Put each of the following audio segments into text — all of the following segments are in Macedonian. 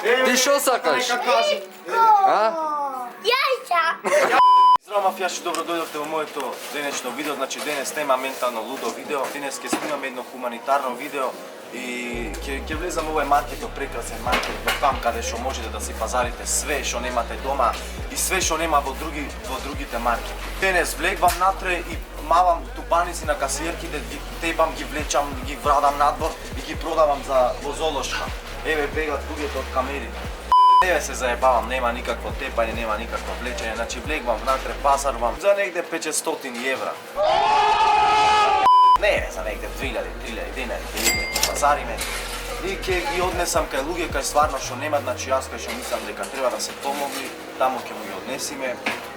Ти що сакаш? А? Jaja! Zdravo mafijaši, dobro dođete u moje to današnje video, znači danas nema mentalno ludo video, danas ke snimam jedno humanitarno video i ke vlezam u ovaj market, prekrasan market, tam kada što možete da si pazarite sve što nemate doma i sve što nema vo drugite market. Danas vlegvam natre i mavam tupanici na kasirki, tebam gi vlečam, gi vradam nadvor i gi prodavam za vozološka. Evo je pregled uvijek od kameri. Ne se zajebavam, nema nikakvo tepanje, nema nikakvo vlečenje, znači vlegvam vnatre, pazarujem za negde 500 evra. Ne, za negde 3000 dinari, pazarime. I odnesam kaj luge, kaj stvarno što nema, znači jaz kaj što mislim deka treba da se pomogli, tamo ke mu i odnesime.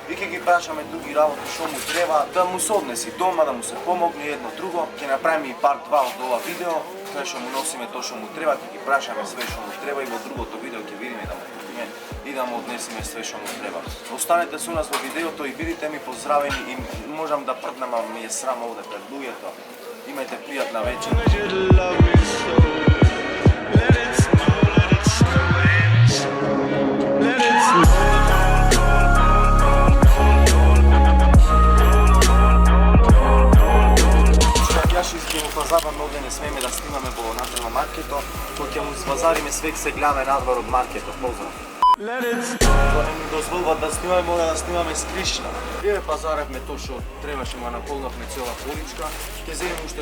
I ke gi prašame drugi ravoti što mu treba, da mu se odnesi doma, da mu se pomogne jedno drugo, ke napravim i part 2 od ova video, kaj što mu nosime to što mu treba, ke gi prašame sve što mu treba i vo drugoto video ke vidime da mu kupime i da mu odnesime sve što mu treba. Ostanete su nas vo videoto i vidite mi pozdraveni i možem da prdnem, ali mi je sram ovdje pred lugeto. Imajte prijatna večer. Zabavno ovdje ne smijeme da snimame bo naprema marketo, ko će mu zvazarime sveg se glave nadvar od marketo, pozdrav. To ne mi dozvolva da snimame, mora da snimame s Krišna. Evo pazarevme to što trebaše mu naполнахме cijela polička, ke zemem ušte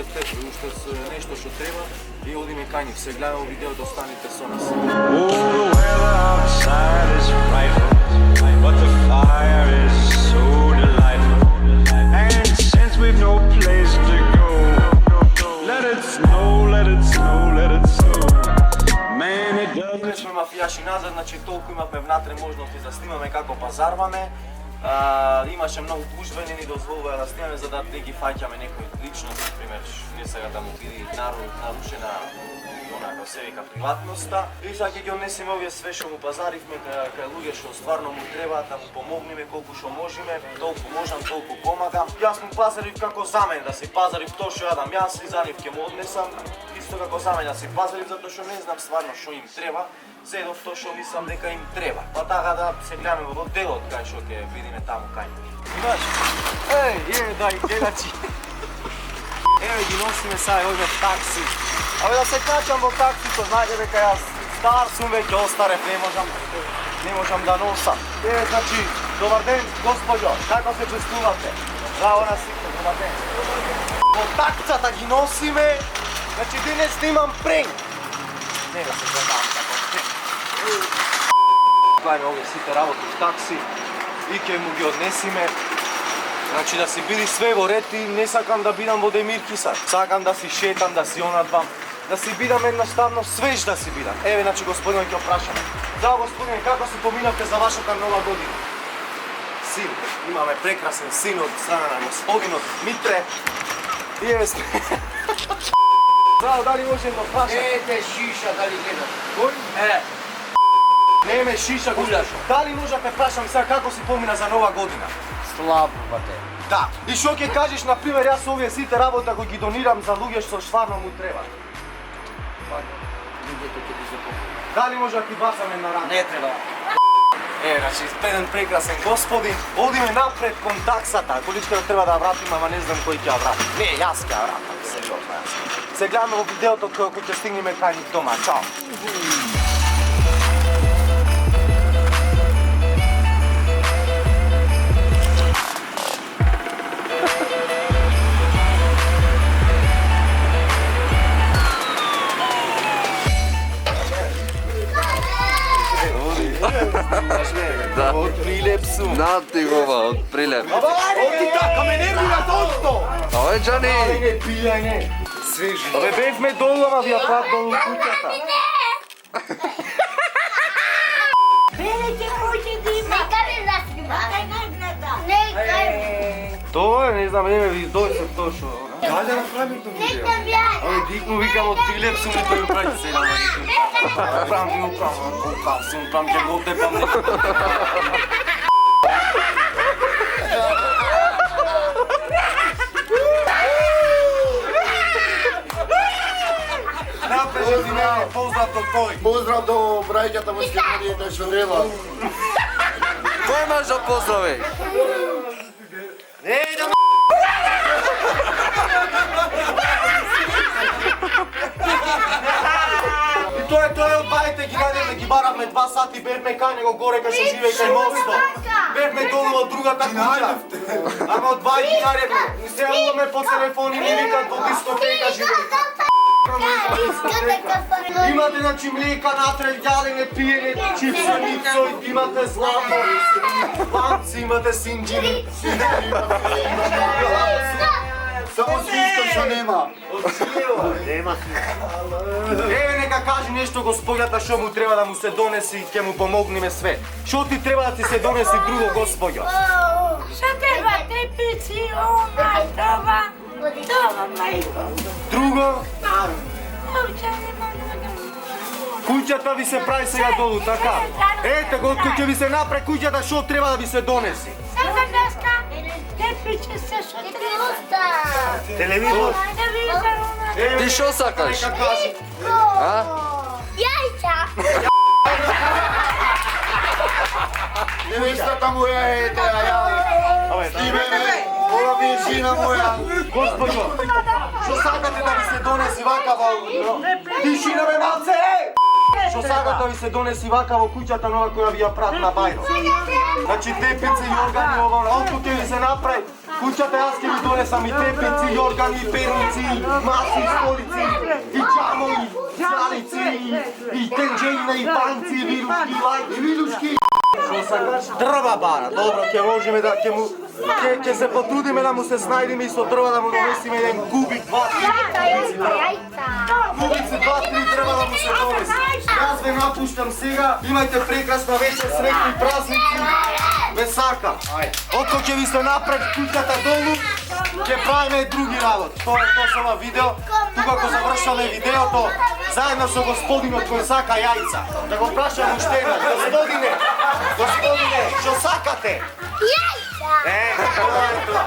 nešto što treba i odime kaj njih se glave u video, dostanite so nas. Smo mafijaši nazad, znači toliko imаме внатре možnosti da snimаме kako pazarvame. Имаше много дружбени ни дозволува да снимаме за да не ги фаќаме некои личности, например, не сега да му биде нарушена онака се вика приватноста. И сега ќе ги однесеме овие све што му пазаривме кај луѓе што стварно му треба да му помогнеме колку што можеме, толку можам, толку помагам. Јас му пазарив како за мен да си пазарив тоа што јадам јас и за нив ќе му однесам. Исто како за мен да си пазарив затоа што не знам стварно што им треба. Зедов тоа што мислам дека им треба. Па така да се гледаме во делот кај што ќе видиме таму кај. Имаш? Еј, дај, гледачи. Ево ги носиме сега овде такси. Абе да се качам во таксито, знаете дека јас стар сум веќе, остарев, не можам да носам. Еве, значи, добар ден, госпожо, како се чувствувате? Здраво на сите, добар ден. Во таксата ги носиме, значи денес снимам пренк. Не да се гледам како пренк. Гледаме овие сите работи в такси и ќе му ги однесиме. Значи да си биди све во ред и не сакам да бидам во Демир Кисар. Сакам да си шетам, да си онадвам, да си бидам едноставно свеж да си бидам. Еве, значи господине ќе опрашаме. Да, господине, како се поминавте за вашата нова година? Син, имаме прекрасен син од страна на господинот Митре. И еве сме. Да, дали можем да опрашаме? Ете шиша, дали гледаш? Кој? Не ме шиша, Гуляш. дали може да те прашам сега како си помина за нова година? Слабо, бате. Да. И што ќе кажеш, например, јас овие сите работа кои ги донирам за луѓе што стварно му треба? Луѓето ќе ти се помогнат. Дали може да ти бацаме на рана? Не треба. Значи, еден прекрасен господин, одиме напред кон таксата. Количката треба да ја вратиме, ама не знам кој ќе ја врати. Не, јас ќе ја вратам, сериозно јас. Се гледаме во видеото кој ќе стигнеме кај нив дома. Чао! Да. Од Прилеп сум. На ти гова, од Прилеп. Оти така, ме не бива тошто! Ајде, Джани! Не пијај, не. Свежи. Абе, бевме долу, ама ви ја прат долу куќата. Велики куќи да има. Нека ви заснима. Нека. Тоа е, не знам, еве ви дојде тоа што. Дај да направим тоа видео. Нека бјај. Абе, дик му викам од Прилеп сум и тој прави се на мене. Правам ги управам, колкав сум, правам ќе го тепам. Напред Поздрав до тој. Поздрав до брајката во Скеменија што дела. Кој имаш да поздрави? И тоа од бајте ги најдевме, ги баравме 2 сати, бевме кај него горе кај што живее кај мостот. Бевме долу од другата куќа. Ама од бајте ги најдевме. Ни се јавуваме по телефони, ми викат во дискотека живее. Имате значи млека, натре, јадене, пиене, чипсеница, имате злато, ланци, имате синџири. Само свинско што нема. Еве нека кажи нешто господјата што му треба да му се донеси и ќе му помогнеме све. Што ти треба да ти се донеси друго господјо? Що треба тепици, ома, това, мајко. Друго? Овче нема да Куќата ви се прави сега долу, така? Ете го, ќе ви се напре куќата, што треба да ви се донеси? Сега деска, тепици се што треба. Телевизор? Телевизор, Ти што сакаш? А? Јајца. Невестата моја е теја ја. Стивене, ова ми е сина моја. Господјо, што сакате да ви се донеси вакава? Тишина бе, малце, Што сакате да ви се донеси вака во куќата нова која ви ја прат на бајно? Значи тепици, јоргани, ова, онко ќе ви се направи. Куќата јас ќе ви донесам и тепици, јоргани, перници, маси, столици, и џамои, залици, и тенџерина, и банци, и вилушки, и лајки, и вилушки. Што сакаш? Дрва бара, добро, ќе можеме да, ќе се потрудиме да му се снајдеме и со дрва да му донесиме еден кубик, 2-3. Кубици, 2-3 дрва да му се донеси. Јас ве напуштам сега, имајте прекрасна вечер, среќни празници. Ве сакам. Отко ќе ви се напред куќата долу, ќе правиме други работи. Тоа е тоа со ова видео. Тука кога завршаме видеото, заедно со господинот кој сака јајца. Да го прашам уште еднаш, господине, што сакате? Јајца. Тоа е тоа.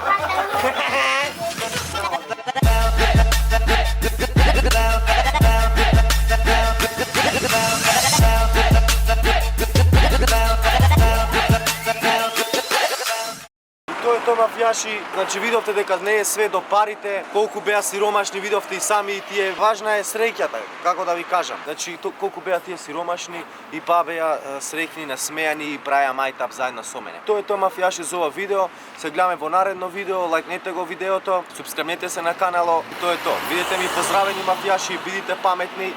Тоа е тоа, мафијаши, значи видовте дека не е све до парите, колку беа сиромашни, видовте и сами и тие. Важна е среќата, како да ви кажам. Значи колку беа тие сиромашни и па беа среќни, насмејани и праја мајтап заедно со мене. Тоа е тоа, мафијаши, за ова видео. Се гледаме во наредно видео, лајкнете го видеото, супскрибнете се на каналот и тоа е тоа. Видете ми поздравени, мафијаши, бидите паметни.